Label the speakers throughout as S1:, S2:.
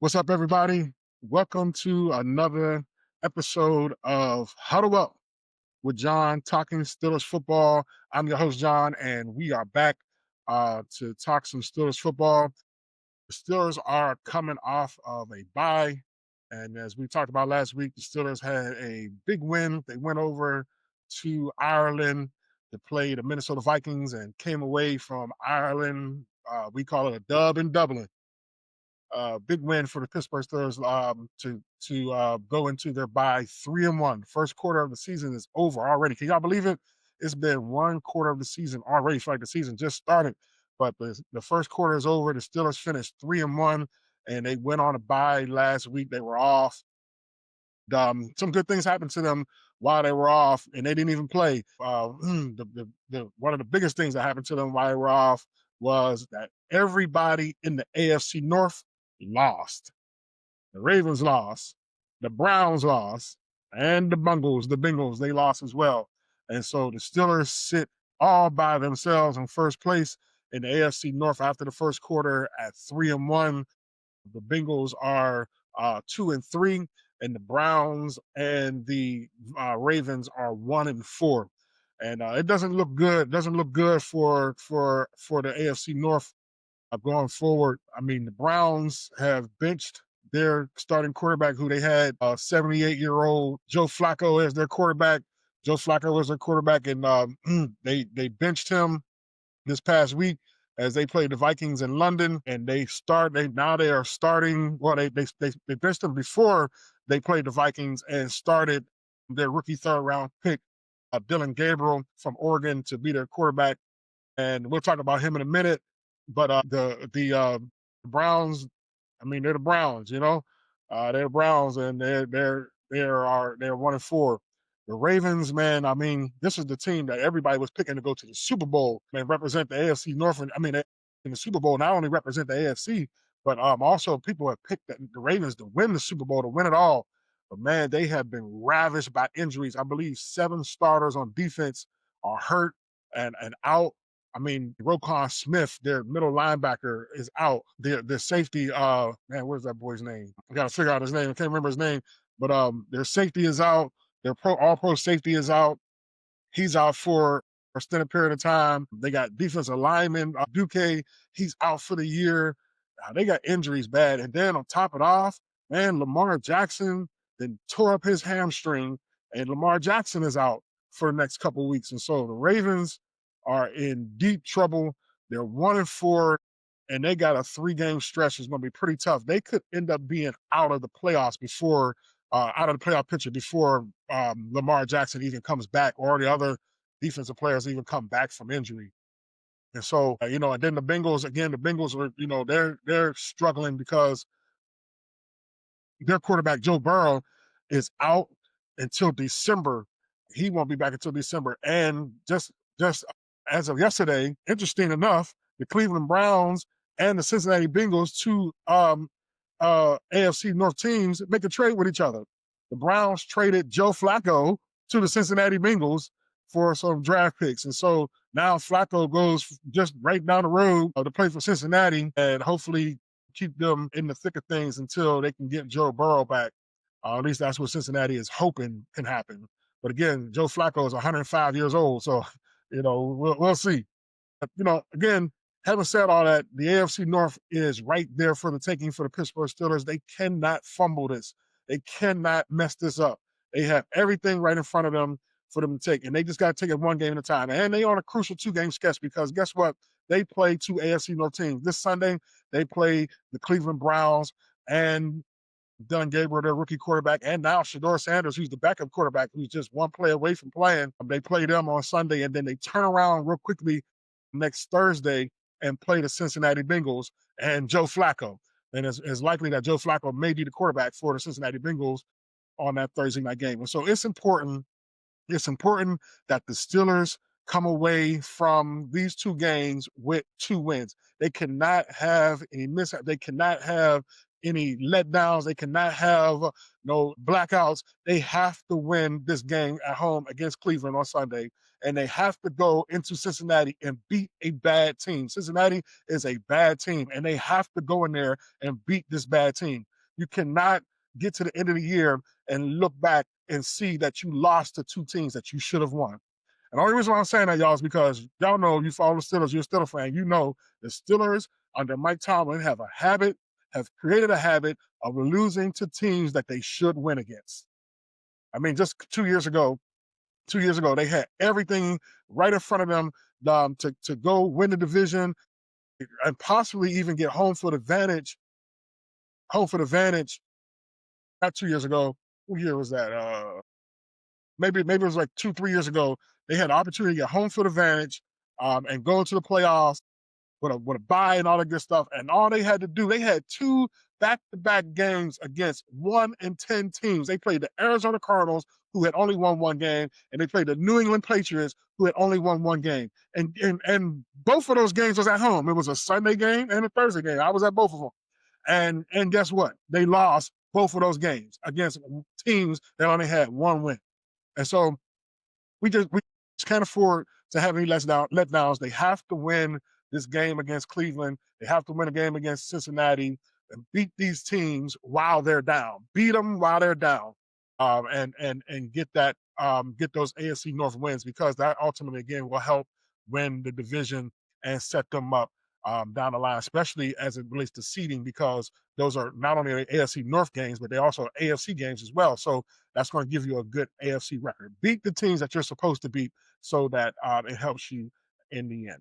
S1: What's up, everybody? Welcome to another episode of Huddle Up with John, talking Steelers football. I'm your host, John, and we are back to talk some Steelers football. The Steelers are coming off of a bye, and as we talked about last week, the Steelers had a big win. They went over to Ireland to play the Minnesota Vikings and came away from Ireland. We call it a dub in Dublin. Big win for the Pittsburgh Steelers to go into their bye 3-1. First quarter of the season is over already. Can y'all believe it? It's been one quarter of the season already. It's like the season just started, but the first quarter is over. The Steelers finished 3-1, and they went on a bye last week. They were off. Some good things happened to them while they were off, and they didn't even play. One of the biggest things that happened to them while they were off was that everybody in the AFC North lost. The Ravens lost, the Browns lost, and the Bengals, they lost as well. And so the Steelers sit all by themselves in first place in the AFC North after the first quarter at 3-1. The Bengals are 2-3, and the Browns and the Ravens are 1-4. And it doesn't look good. It doesn't look good for the AFC North going forward. I mean, the Browns have benched their starting quarterback, who they had 78-year-old Joe Flacco as their quarterback. Joe Flacco was their quarterback, and they benched him this past week as they played the Vikings in London, and they are starting. Well, they benched them before they played the Vikings and started their rookie third-round pick, Dylan Gabriel from Oregon, to be their quarterback. And we'll talk about him in a minute. But the Browns, I mean, they're the Browns, they're the Browns, and they're 1-4. The Ravens, man, I mean, this is the team that everybody was picking to go to the Super Bowl and represent the AFC North. And I mean, in the Super Bowl, not only represent the AFC, but also people have picked the Ravens to win the Super Bowl, to win it all. But man, they have been ravished by injuries. I believe 7 starters on defense are hurt and out. I mean, Roquan Smith, their middle linebacker, is out. Their safety, man, where's that boy's name? I got to figure out his name. I can't remember his name. But their safety is out. Their all-pro safety is out. He's out for an extended period of time. They got defensive lineman Duque. He's out for the year. They got injuries bad. And then on top of it off, man, Lamar Jackson then tore up his hamstring, and Lamar Jackson is out for the next couple of weeks. And so the Ravens are in deep trouble. They're 1-4, and they got a 3-game stretch. It's going to be pretty tough. They could end up being out of the playoffs out of the playoff picture before Lamar Jackson even comes back, or the other defensive players even come back from injury. And so, and then the Bengals are, they're struggling because their quarterback, Joe Burrow, is out until December. He won't be back until December. And just as of yesterday, interesting enough, the Cleveland Browns and the Cincinnati Bengals, two AFC North teams, make a trade with each other. The Browns traded Joe Flacco to the Cincinnati Bengals for some draft picks. And so now Flacco goes just right down the road to play for Cincinnati, and hopefully keep them in the thick of things until they can get Joe Burrow back. At least that's what Cincinnati is hoping can happen. But again, Joe Flacco is 105 years old, so we'll see. But, again, having said all that, the AFC North is right there for the taking for the Pittsburgh Steelers. They cannot fumble this. They cannot mess this up. They have everything right in front of them for them to take, and they just got to take it one game at a time. And they on a crucial 2-game sketch, because guess what? They play 2 AFC North teams. This Sunday, they play the Cleveland Browns and Dylan Gabriel, their rookie quarterback, and now Shedeur Sanders, who's the backup quarterback, who's just one play away from playing. They play them on Sunday, and then they turn around real quickly next Thursday and play the Cincinnati Bengals and Joe Flacco. And it's likely that Joe Flacco may be the quarterback for the Cincinnati Bengals on that Thursday night game. And so it's important that the Steelers come away from these 2 games with 2 wins. They cannot have any mishap. They cannot have any letdowns. They cannot have no blackouts. They have to win this game at home against Cleveland on Sunday, and they have to go into Cincinnati and beat a bad team. Cincinnati is a bad team, and they have to go in there and beat this bad team. You cannot get to the end of the year and look back and see that you lost to two teams that you should have won. And the only reason why I'm saying that, y'all, is because y'all know, you follow the Steelers, you're a Steelers fan, you know the Steelers under Mike Tomlin have created a habit of losing to teams that they should win against. I mean, just 2 years ago, they had everything right in front of them to go win the division and possibly even get home field advantage. Home field advantage. Not 2 years ago. What year was that? Maybe it was like 2, 3 years ago. They had the opportunity to get home field advantage and go into the playoffs with a bye and all that good stuff. And all they had to do, they had two back-to-back games against 1-10 teams. They played the Arizona Cardinals, who had only won one game, and they played the New England Patriots, who had only won one game. And both of those games was at home. It was a Sunday game and a Thursday game. I was at both of them. And guess what? They lost both of those games against teams that only had one win. And so we just can't afford to have any letdowns. They have to win this game against Cleveland. They have to win a game against Cincinnati and beat these teams while they're down. Beat them while they're down, and get those AFC North wins, because that ultimately again will help win the division and set them up down the line, especially as it relates to seeding, because those are not only AFC North games, but they also AFC games as well. So that's going to give you a good AFC record. Beat the teams that you're supposed to beat so that it helps you in the end.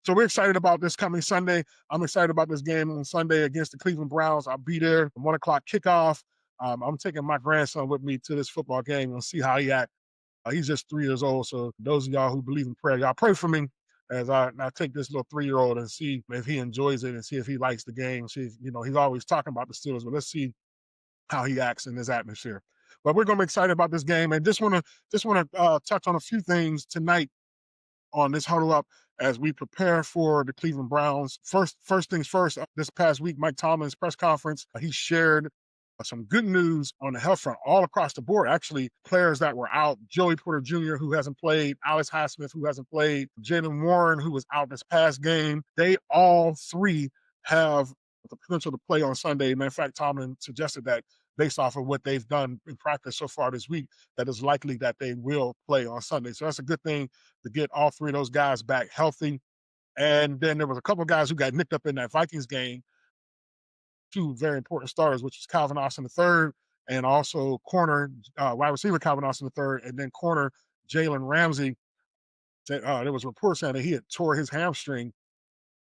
S1: So we're excited about this coming Sunday. I'm excited about this game on Sunday against the Cleveland Browns. I'll be there, 1:00 kickoff. I'm taking my grandson with me to this football game and see how he acts. He's just 3 years old. So those of y'all who believe in prayer, y'all pray for me as I take this little 3-year-old and see if he enjoys it and see if he likes the game. See if, he's always talking about the Steelers, but let's see how he acts in this atmosphere. But we're going to be excited about this game, and just want to touch on a few things tonight on this Huddle Up as we prepare for the Cleveland Browns. First things first, this past week, Mike Tomlin's press conference, he shared some good news on the health front all across the board. Actually, players that were out, Joey Porter Jr., who hasn't played, Alex Highsmith, who hasn't played, Jaylen Warren, who was out this past game, they all three have the potential to play on Sunday. And in fact, Tomlin suggested that based off of what they've done in practice so far this week, that it's likely that they will play on Sunday. So that's a good thing to get all three of those guys back healthy. And then there was a couple of guys who got nicked up in that Vikings game, two very important starters, which is Calvin Austin III and also corner, wide receiver Calvin Austin III, and then corner Jalen Ramsey. There was reports saying that he had tore his hamstring.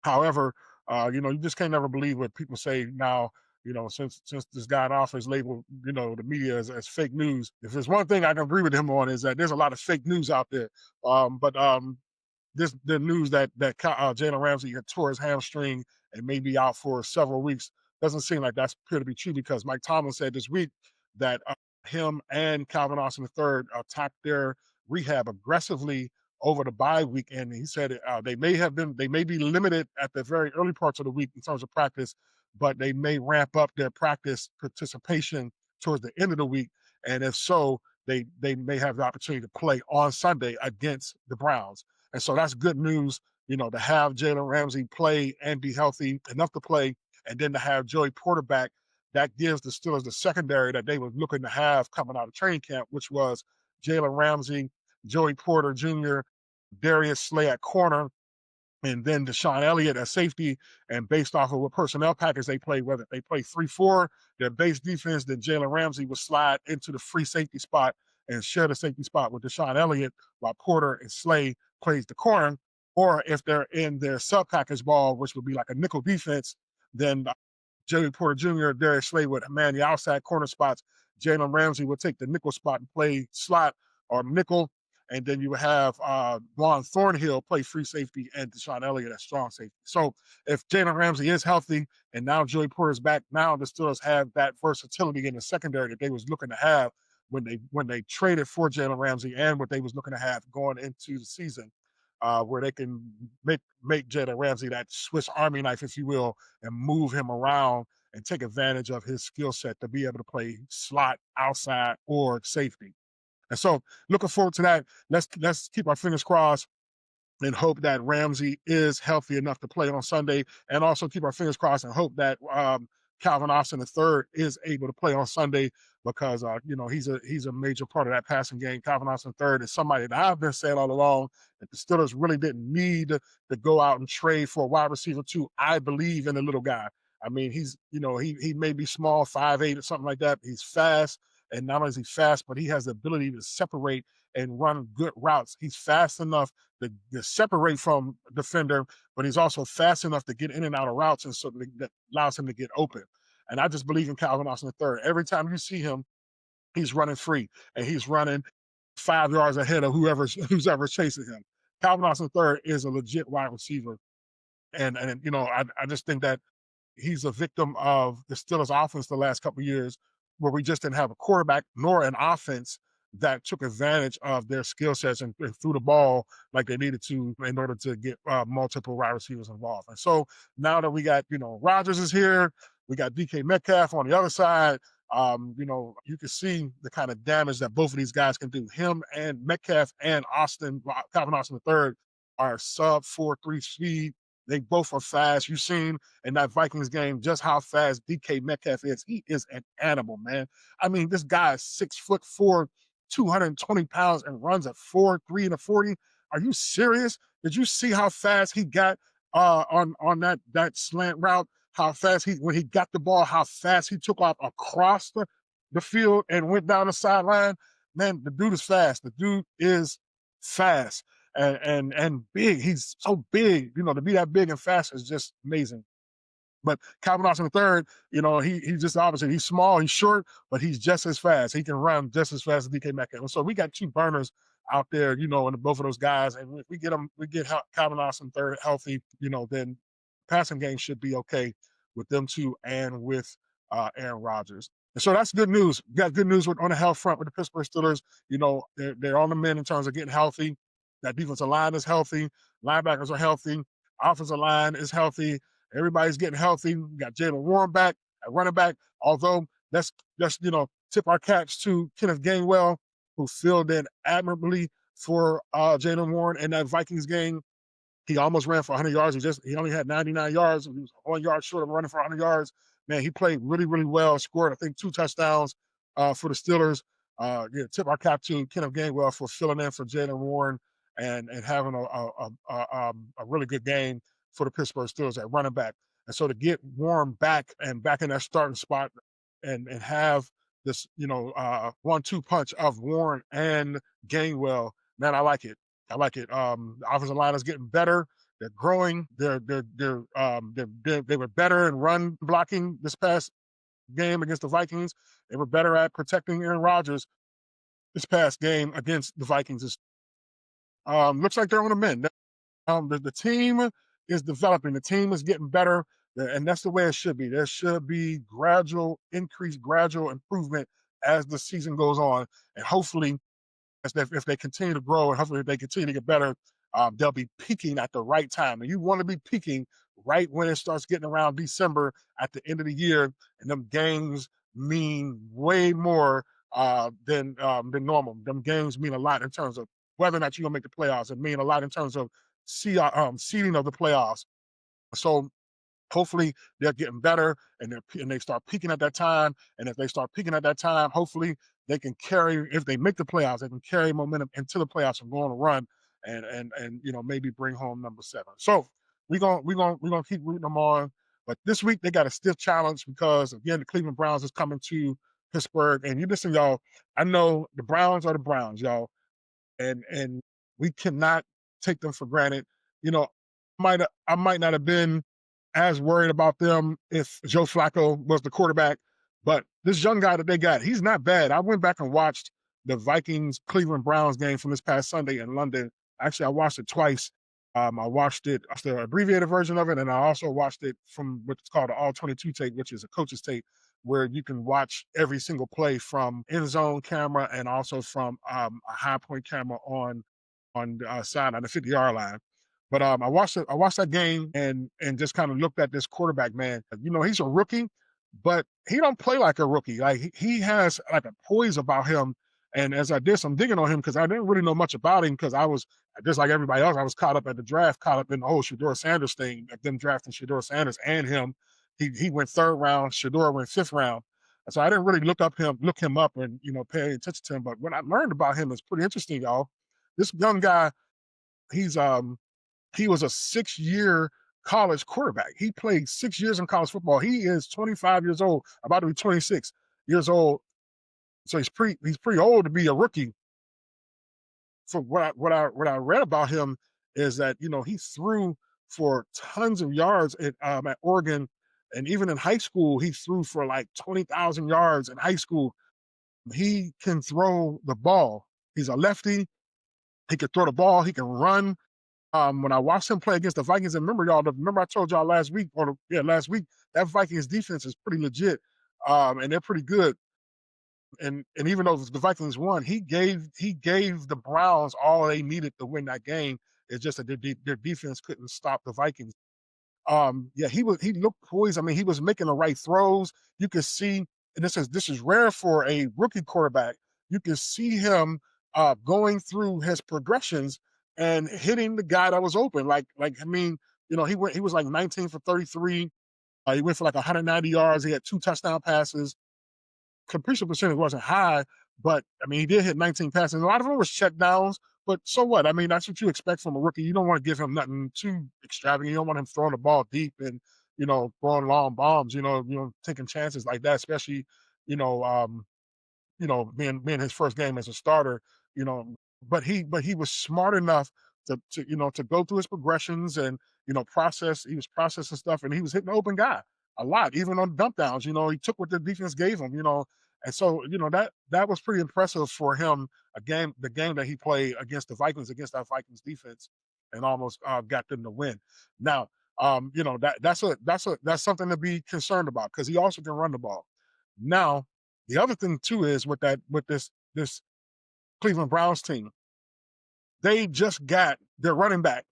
S1: However, you just can't never believe what people say now. Since this guy in office labeled, the media as fake news. If there's one thing I can agree with him on, is that there's a lot of fake news out there. But the news that Jalen Ramsey had tore his hamstring and may be out for several weeks doesn't seem like that's appear to be true, because Mike Tomlin said this week that him and Calvin Austin III attacked their rehab aggressively over the bye week, and he said they may be limited at the very early parts of the week in terms of practice, but they may ramp up their practice participation towards the end of the week, and if so, they may have the opportunity to play on Sunday against the Browns. And so that's good news, to have Jalen Ramsey play and be healthy enough to play, and then to have Joey Porter back. That gives the Steelers the secondary that they were looking to have coming out of training camp, which was Jalen Ramsey, Joey Porter Jr., Darius Slay at corner, and then Deshaun Elliott at safety. And based off of what personnel package they play, whether they play 3-4, their base defense, then Jalen Ramsey would slide into the free safety spot and share the safety spot with Deshaun Elliott, while Porter and Slay plays the corner. Or if they're in their sub package ball, which would be like a nickel defense, then Joey Porter Jr., Darius Slay would man the outside corner spots. Jalen Ramsey would take the nickel spot and play slot or nickel. And then you have Juan Thornhill play free safety and Deshaun Elliott at strong safety. So if Jalen Ramsey is healthy and now Joey Porter's back, now the Steelers have that versatility in the secondary that they was looking to have when they traded for Jalen Ramsey, and what they was looking to have going into the season, where they can make Jalen Ramsey that Swiss Army knife, if you will, and move him around and take advantage of his skill set to be able to play slot, outside, or safety. And so looking forward to that. Let's keep our fingers crossed and hope that Ramsey is healthy enough to play on Sunday, and also keep our fingers crossed and hope that Calvin Austin III is able to play on Sunday because he's a major part of that passing game. Calvin Austin III is somebody that I've been saying all along that the Steelers really didn't need to go out and trade for a wide receiver too. I believe in the little guy. I mean, he may be small, 5'8" or something like that. He's fast, and not only is he fast, but he has the ability to separate and run good routes. He's fast enough to separate from defender, but he's also fast enough to get in and out of routes, and so that allows him to get open. And I just believe in Calvin Austin III. Every time you see him, he's running free, and he's running 5 yards ahead of who's ever chasing him. Calvin Austin III is a legit wide receiver, and I just think that he's a victim of the Steelers' offense the last couple of years, where we just didn't have a quarterback nor an offense that took advantage of their skill sets and threw the ball like they needed to in order to get multiple wide receivers involved. And so now that we got, Rodgers is here, we got DK Metcalf on the other side. You can see the kind of damage that both of these guys can do. Him and Metcalf and Calvin Austin III are sub 4.3 speed. They both are fast. You've seen in that Vikings game just how fast DK Metcalf is. He is an animal, man. I mean, this guy is 6'4", 220 pounds, and runs at 4.3 and a 40. Are you serious? Did you see how fast he got on that slant route? How fast when he got the ball, how fast he took off across the field and went down the sideline? Man, the dude is fast. The dude is fast and big. He's so big, to be that big and fast is just amazing. But Calvin Austin III, he's just obviously he's small, he's short, but he's just as fast. He can run just as fast as DK Metcalf. So we got two burners out there, and both of those guys. And if we get Calvin Austin III healthy, then passing game should be okay with them two and with Aaron Rodgers. And so that's good news. We got good news on the health front with the Pittsburgh Steelers. They're on the mend in terms of getting healthy. That defensive line is healthy. Linebackers are healthy. Offensive line is healthy. Everybody's getting healthy. We got Jaylen Warren back at running back. Although let's tip our caps to Kenneth Gainwell, who filled in admirably for Jaylen Warren in that Vikings game. He almost ran for 100 yards. He only had 99 yards. He was 1 yard short of running for 100 yards. Man, he played really, really well. Scored, I think, 2 touchdowns for the Steelers. Tip our cap to Kenneth Gainwell for filling in for Jaylen Warren and having a really good game for the Pittsburgh Steelers at running back. And so to get Warren back and back in that starting spot and have this 1-2 punch of Warren and Gainwell, man, I like it. I like it. The offensive line is getting better. They're growing. They were better in run blocking this past game against the Vikings. They were better at protecting Aaron Rodgers this past game against the Vikings. Looks like they're on the mend. The team is developing. The team is getting better, and that's the way it should be. There should be gradual increase, gradual improvement as the season goes on, and hopefully, if they continue to grow and hopefully if they continue to get better, they'll be peaking at the right time. And you want to be peaking right when it starts getting around December at the end of the year, and them games mean way more than normal. Them games mean a lot in terms of whether or not you're gonna make the playoffs. It mean a lot in terms of seeding of the playoffs. So hopefully they're getting better and they start peaking at that time. And if they start peaking at that time, hopefully they can carry, if they make the playoffs, they can carry momentum into the playoffs and go on a run and maybe bring home number 7. So we're gonna keep rooting them on. But this week they got a stiff challenge because again the Cleveland Browns is coming to Pittsburgh. And you listen, y'all, I know the Browns are the Browns, y'all, and we cannot take them for granted. You know, I might not have been as worried about them if Joe Flacco was the quarterback, but this young guy that they got, he's not bad. I went back and watched the Vikings Cleveland Browns game from this past Sunday in London. Actually, I watched it twice. I watched the abbreviated version of it, and I also watched it from what's called the All 22 tape, which is a coach's tape, where you can watch every single play from end zone camera and also from a high point camera on the side on the 50-yard line. But I watched that game and just kind of looked at this quarterback, man. He's a rookie, but he don't play like a rookie. Like he has like a poise about him. And as I did some digging on him, because I didn't really know much about him, because I was just like everybody else, I was caught up at the draft, caught up in the whole Shedeur Sanders thing, them drafting Shedeur Sanders and him. he went third round. Shador went fifth round. And so I didn't really look him up and pay attention to him. But what I learned about him is pretty interesting, y'all. This young guy, he's he was a 6-year college quarterback. He played 6 years in college football. He is 25 years old, about to be 26 years old. So he's pretty old to be a rookie. For what I read about him is that he threw for tons of yards at Oregon, and even in high school he threw for like 20,000 yards in high school. He can throw the ball. He's a lefty. He can throw the ball. He can run. When I watched him play against the Vikings, and remember I told y'all last week, last week, that Vikings defense is pretty legit, and they're pretty good. And even though the Vikings won, he gave the Browns all they needed to win that game. It's just that their defense couldn't stop the Vikings. Yeah, he looked poised. I mean, he was making the right throws. You could see, and this is rare for a rookie quarterback. You can see him going through his progressions and hitting the guy that was open. Like I mean, he was like 19 for 33. He went for like 190 yards. He had 2 touchdown passes. Completion percentage wasn't high, but I mean, he did hit 19 passes. A lot of them was check downs, but so what? I mean, that's what you expect from a rookie. You don't want to give him nothing too extravagant. You don't want him throwing the ball deep and throwing long bombs. Taking chances like that, especially you know um, being his first game as a starter, you know, but he was smart enough to go through his progressions and process. He was processing stuff, and he was hitting the open guy a lot, even on dump downs. He took what the defense gave him. And so that was pretty impressive for him. The game that he played against the Vikings, against that Vikings defense, and almost got them to win. Now, that's something to be concerned about because he also can run the ball. Now, the other thing too is with this Cleveland Browns team, they just got their running back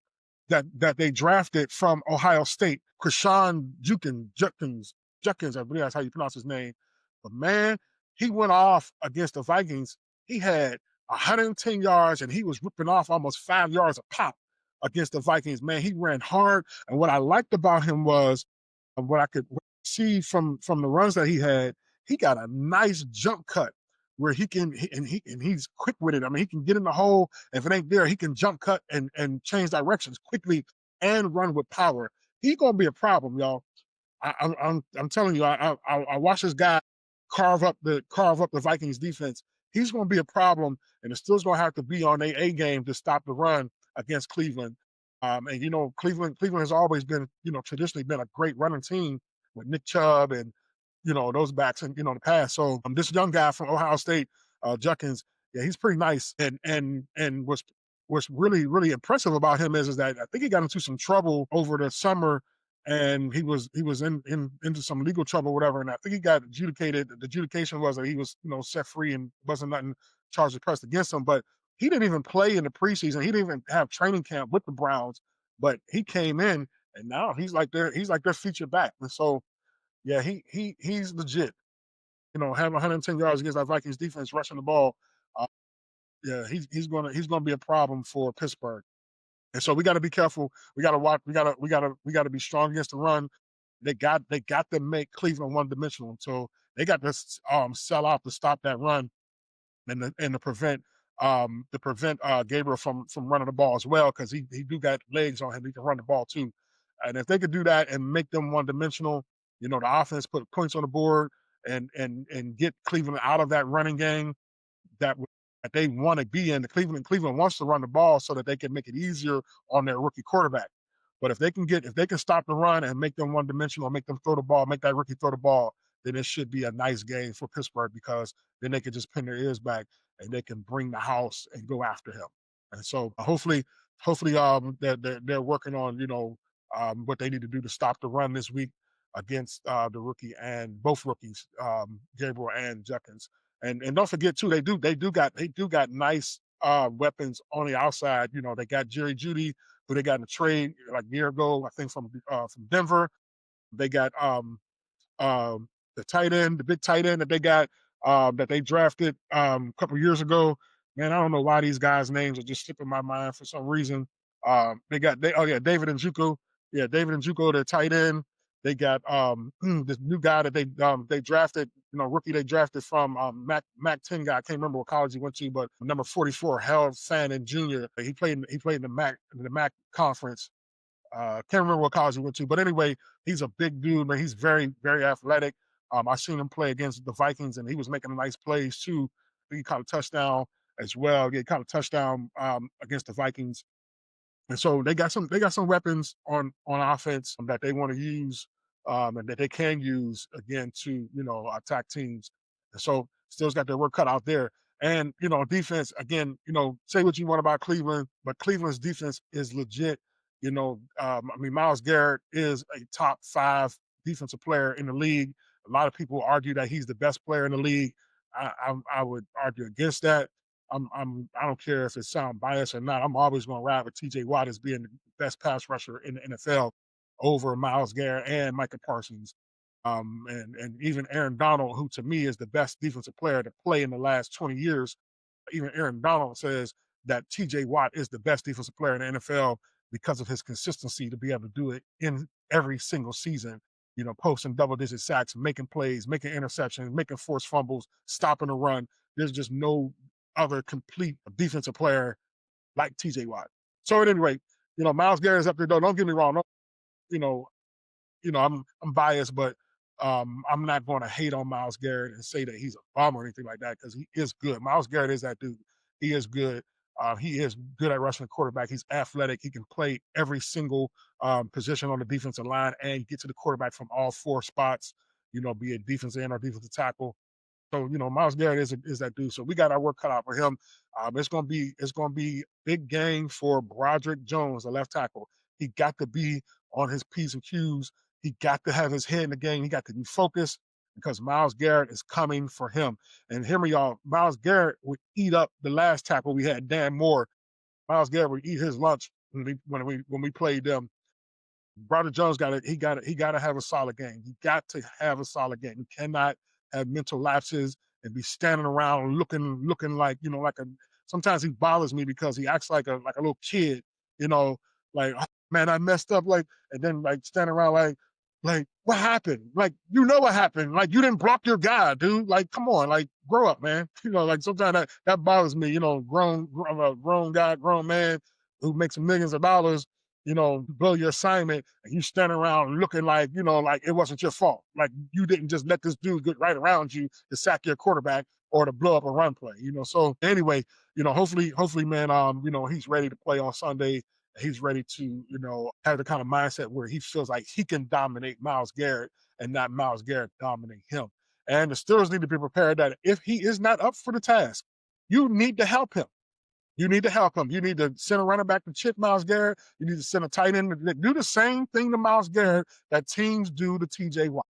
S1: that they drafted from Ohio State, Krishan Judkins, I believe that's how you pronounce his name. But man, he went off against the Vikings. He had 110 yards and he was ripping off almost 5 yards a pop against the Vikings. Man, he ran hard. And what I liked about him was what I could see from the runs that he got a nice jump cut where he's quick with it. I mean, he can get in the hole. If it ain't there, he can jump cut and change directions quickly and run with power. He's gonna be a problem, y'all. I'm telling you, I watch this guy carve up the Vikings defense. He's gonna be a problem, and it's still gonna have to be on a game to stop the run against Cleveland. And Cleveland has always been, traditionally been a great running team with Nick Chubb and those backs in the past. So this young guy from Ohio State, Judkins, yeah, he's pretty nice. And what's really really impressive about him is that I think he got into some trouble over the summer, and he was into some legal trouble, whatever. And I think he got adjudicated. The adjudication was that he was set free and wasn't nothing charges pressed against him. But he didn't even play in the preseason. He didn't even have training camp with the Browns. But he came in, and now he's like their feature back. And so yeah, he's legit. Having 110 yards against that Vikings defense rushing the ball. Uh, yeah, he's gonna be a problem for Pittsburgh. And so we got to be careful. We got to watch. We got to be strong against the run. They got to make Cleveland one dimensional. So they got to sell out to stop that run and to prevent Gabriel from running the ball as well, because he do got legs on him. He can run the ball too. And if they could do that and make them one dimensional, the offense put points on the board and get Cleveland out of that running game that that they want to be in. Cleveland wants to run the ball so that they can make it easier on their rookie quarterback. But if they can stop the run and make them one dimensional, make them throw the ball, make that rookie throw the ball, then it should be a nice game for Pittsburgh, because then they can just pin their ears back and they can bring the house and go after him. And so hopefully they're working on what they need to do to stop the run this week against the rookie and both rookies, Gabriel and Judkins. And don't forget too, they do got nice weapons on the outside. They got Jerry Jeudy, who they got in a trade like a year ago, I think from Denver. They got the tight end, the big tight end that they got, that they drafted a couple years ago. Man, I don't know why these guys' names are just slipping my mind for some reason. David Njoku. Yeah, David Njoku, their tight end. They got this new guy that they drafted, rookie they drafted from Mac 10 guy. I can't remember what college he went to, but number 44, Harold Fannin Jr. He played in the MAC conference. Can't remember what college he went to, but anyway, he's a big dude, man. He's very, very athletic. I seen him play against the Vikings, and he was making nice plays too. I think he caught a touchdown as well. Yeah, he caught a touchdown against the Vikings. And so they got some weapons on offense that they want to use, and that they can use again to attack teams. And so still's got their work cut out there. And defense again. Say what you want about Cleveland, but Cleveland's defense is legit. I mean, Myles Garrett is a top 5 defensive player in the league. A lot of people argue that he's the best player in the league. I would argue against that. I don't care if it sounds biased or not. I'm always going to ride with T.J. Watt as being the best pass rusher in the NFL over Myles Garrett and Micah Parsons, and even Aaron Donald, who to me is the best defensive player to play in the last 20 years. Even Aaron Donald says that T.J. Watt is the best defensive player in the NFL because of his consistency to be able to do it in every single season. Posting double-digit sacks, making plays, making interceptions, making forced fumbles, stopping the run. There's just no other complete defensive player like TJ Watt. So at any rate, Myles Garrett is up there though. Don't get me wrong. You know, I'm biased, but I'm not going to hate on Myles Garrett and say that he's a bum or anything like that, because he is good. Myles Garrett is that dude. He is good. He is good at rushing the quarterback. He's athletic. He can play every single position on the defensive line and get to the quarterback from all 4 spots. Be it defensive end or defensive tackle. So Myles Garrett is that dude. So we got our work cut out for him. It's gonna be big game for Broderick Jones, the left tackle. He got to be on his P's and Q's. He got to have his head in the game. He got to be focused because Myles Garrett is coming for him. And hear me, y'all. Myles Garrett would eat up the last tackle we had, Dan Moore. Myles Garrett would eat his lunch when we played them. Broderick Jones he gotta have a solid game. He got to have a solid game. He cannot have mental lapses and be standing around looking like like a. Sometimes he bothers me because he acts like a little kid, you know, like, "Oh, man, I messed up," like, and then like standing around like what happened? Like, what happened? Like, you didn't block your guy, dude. Like, come on, like, grow up, man. Like sometimes that bothers me. Grown guy, grown man who makes millions of dollars, blow your assignment, and you stand around looking like it wasn't your fault. Like, you didn't just let this dude get right around you to sack your quarterback or to blow up a run play. So anyway, hopefully, man, he's ready to play on Sunday. He's ready to, have the kind of mindset where he feels like he can dominate Myles Garrett and not Myles Garrett dominate him. And the Steelers need to be prepared that if he is not up for the task, you need to help him. You need to help him. You need to send a running back to chip Myles Garrett. You need to send a tight end to do the same thing to Myles Garrett that teams do to TJ Watt.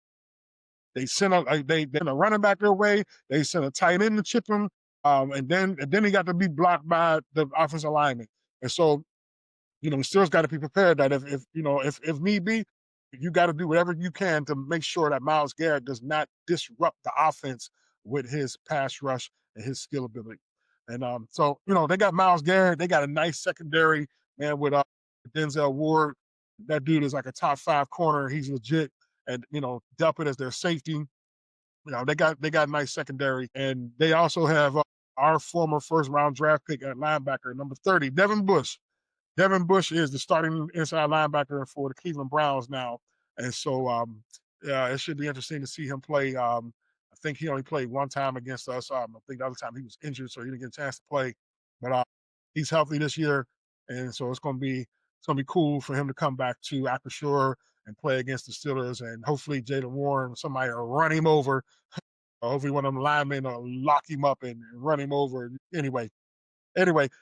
S1: They send a running back their way. They send a tight end to chip him, and then he got to be blocked by the offensive lineman. And so the Steelers got to be prepared that if need be, you got to do whatever you can to make sure that Myles Garrett does not disrupt the offense with his pass rush and his skill ability. And so they got Myles Garrett. They got a nice secondary, man, with Denzel Ward. That dude is like a top 5 corner. He's legit. And Delpit as their safety. They got a nice secondary, and they also have our former first round draft pick at linebacker, number 30, Devin Bush. Devin Bush is the starting inside linebacker for the Cleveland Browns now. And so yeah, it should be interesting to see him play. I think he only played one time against us. I think the other time he was injured, so he didn't get a chance to play. But he's healthy this year, and so it's gonna be cool for him to come back to Acrisure and play against the Steelers. And hopefully Jaylen Warren, somebody will run him over. Hopefully one of them linemen will lock him up and run him over. Anyway,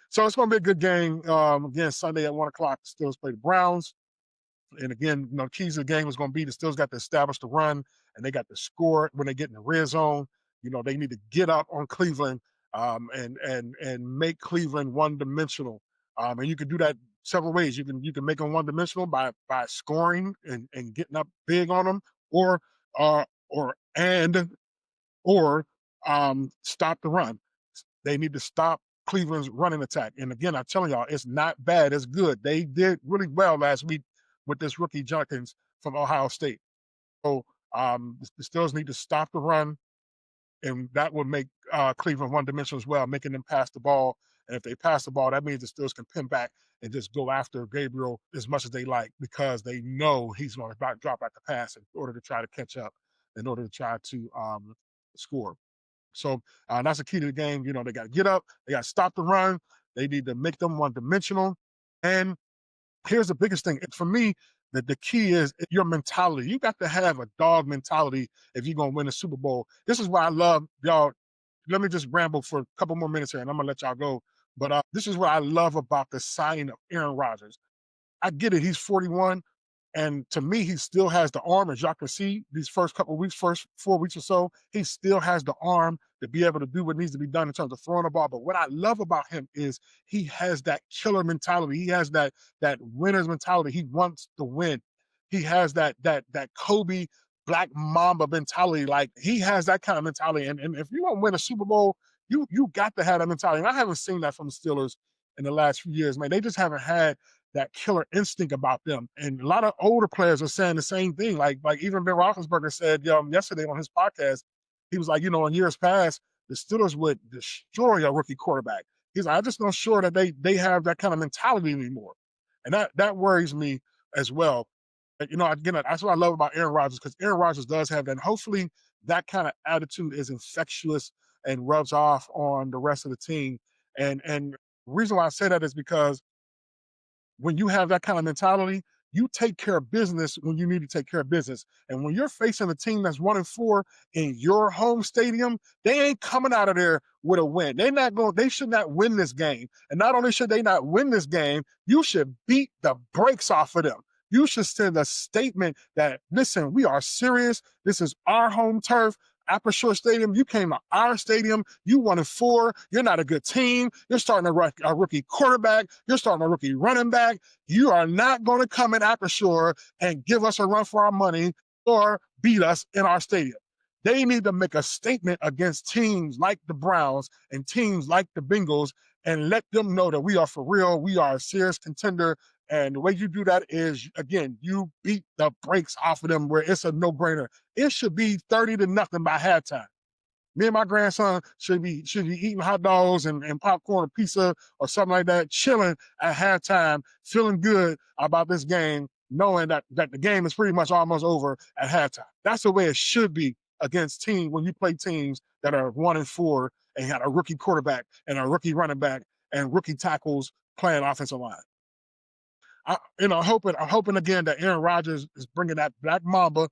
S1: so it's going to be a good game. Again, Sunday at 1:00, Steelers play the Browns. And again, keys of the game is going to be the Steelers got to establish the run, and they got to score when they get in the red zone. They need to get up on Cleveland, and make Cleveland one-dimensional. And you can do that several ways. You can make them one-dimensional by scoring and getting up big on them, or uh, or and or stop the run. They need to stop Cleveland's running attack. And again, I'm telling y'all, it's not bad. It's good. They did really well last week with this rookie Jenkins from Ohio State. So the Steelers need to stop the run, and that would make Cleveland one dimensional as well, making them pass the ball. And if they pass the ball, that means the Steelers can pin back and just go after Gabriel as much as they like because they know he's going to drop back the pass in order to try to catch up, in order to try to score. So that's the key to the game. You know, they got to get up, they got to stop the run, they need to make them one dimensional. And here's the biggest thing for me, that the key is your mentality. You got to have a dog mentality if you're gonna win a Super Bowl. This is why I love y'all. Let me just ramble for a couple more minutes here, and I'm gonna let y'all go. But this is what I love about the signing of Aaron Rodgers. I get it. He's 41. And to me, he still has the arm, as y'all can see, these first couple of weeks, first 4 weeks or so, he still has the arm to be able to do what needs to be done in terms of throwing the ball. But what I love about him is he has that killer mentality. He has that winner's mentality. He wants to win. He has that Kobe Black Mamba mentality. Like he has that kind of mentality. And if you want to win a Super Bowl, you got to have that mentality. And I haven't seen that from the Steelers in the last few years, man. They just haven't had that killer instinct about them. And a lot of older players are saying the same thing. Like even Ben Roethlisberger said yesterday on his podcast, he was like, in years past, the Steelers would destroy a rookie quarterback. He's like, I'm just not sure that they have that kind of mentality anymore. And that worries me as well. Again, that's what I love about Aaron Rodgers, because Aaron Rodgers does have that. And hopefully that kind of attitude is infectious and rubs off on the rest of the team. And the reason why I say that is because when you have that kind of mentality, you take care of business when you need to take care of business. And when you're facing a team that's 1-4 in your home stadium, they ain't coming out of there with a win. They should not win this game. And not only should they not win this game, you should beat the brakes off of them. You should send a statement that, listen, we are serious. This is our home turf. Aperture Stadium, you came to our stadium, you 1-4, you're not a good team, you're starting a rookie quarterback, you're starting a rookie running back, you are not going to come in Aperture and give us a run for our money or beat us in our stadium. They need to make a statement against teams like the Browns and teams like the Bengals and let them know that we are for real, we are a serious contender. And the way you do that is, again, you beat the brakes off of them where it's a no-brainer. It should be 30-0 by halftime. Me and my grandson should be eating hot dogs and popcorn or pizza or something like that, chilling at halftime, feeling good about this game, knowing that the game is pretty much almost over at halftime. That's the way it should be against teams when you play teams that are 1-4 and got a rookie quarterback and a rookie running back and rookie tackles playing offensive line. I'm hoping again that Aaron Rodgers is bringing that Black Mamba,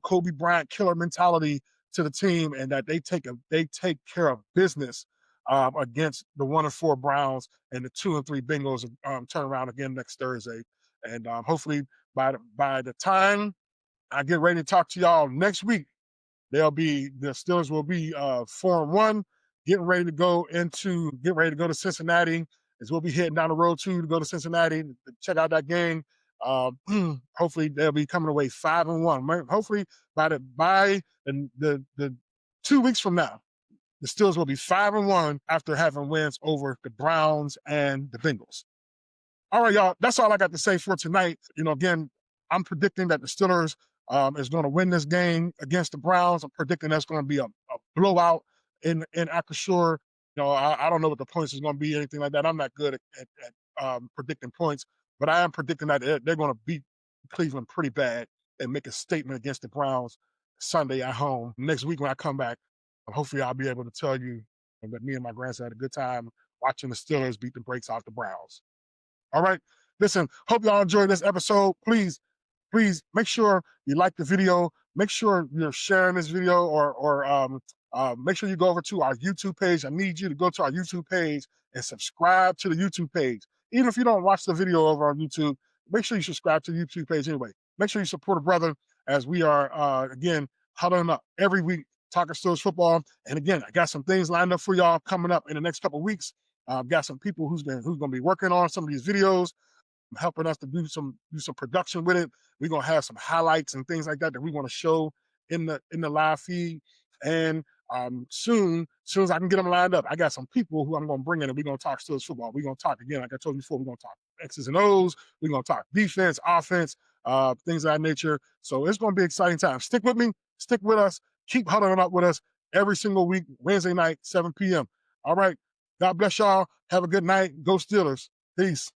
S1: Kobe Bryant killer mentality to the team, and that they take care of business against the 1-4 Browns and the 2-3 Bengals. Turn around again next Thursday, and hopefully by the time I get ready to talk to y'all next week, the Steelers will be 4-1, getting ready to go to Cincinnati, as we'll be heading down the road to go to Cincinnati to check out that game. Hopefully they'll be coming away 5-1. Hopefully by the 2 weeks from now, the Steelers will be 5-1 after having wins over the Browns and the Bengals. All right, y'all. That's all I got to say for tonight. Again, I'm predicting that the Steelers is going to win this game against the Browns. I'm predicting that's going to be a blowout in Acrisure. I don't know what the points is going to be, anything like that. I'm not good at predicting points, but I am predicting that they're going to beat Cleveland pretty bad and make a statement against the Browns Sunday at home. Next week when I come back, hopefully I'll be able to tell you that me and my grandson had a good time watching the Steelers beat the brakes off the Browns. All right. Listen, hope y'all enjoyed this episode. Please make sure you like the video. Make sure you're sharing this video or make sure you go over to our YouTube page. I need you to go to our YouTube page and subscribe to the YouTube page. Even if you don't watch the video over on YouTube, make sure you subscribe to the YouTube page anyway. Make sure you support a brother as we are, again, huddling up every week, talking Steelers football. And again, I got some things lined up for y'all coming up in the next couple of weeks. I've got some people who's going to be working on some of these videos, helping us to do some production with it. We're gonna have some highlights and things like that we want to show in the live feed. And Soon as I can get them lined up, I got some people who I'm going to bring in, and we're going to talk Steelers football. We're going to talk again, like I told you before. We're going to talk X's and O's. We're going to talk defense, offense, things of that nature. So it's going to be exciting time. Stick with me. Stick with us. Keep huddling up with us every single week, Wednesday night, 7 p.m. All right. God bless y'all. Have a good night. Go Steelers. Peace.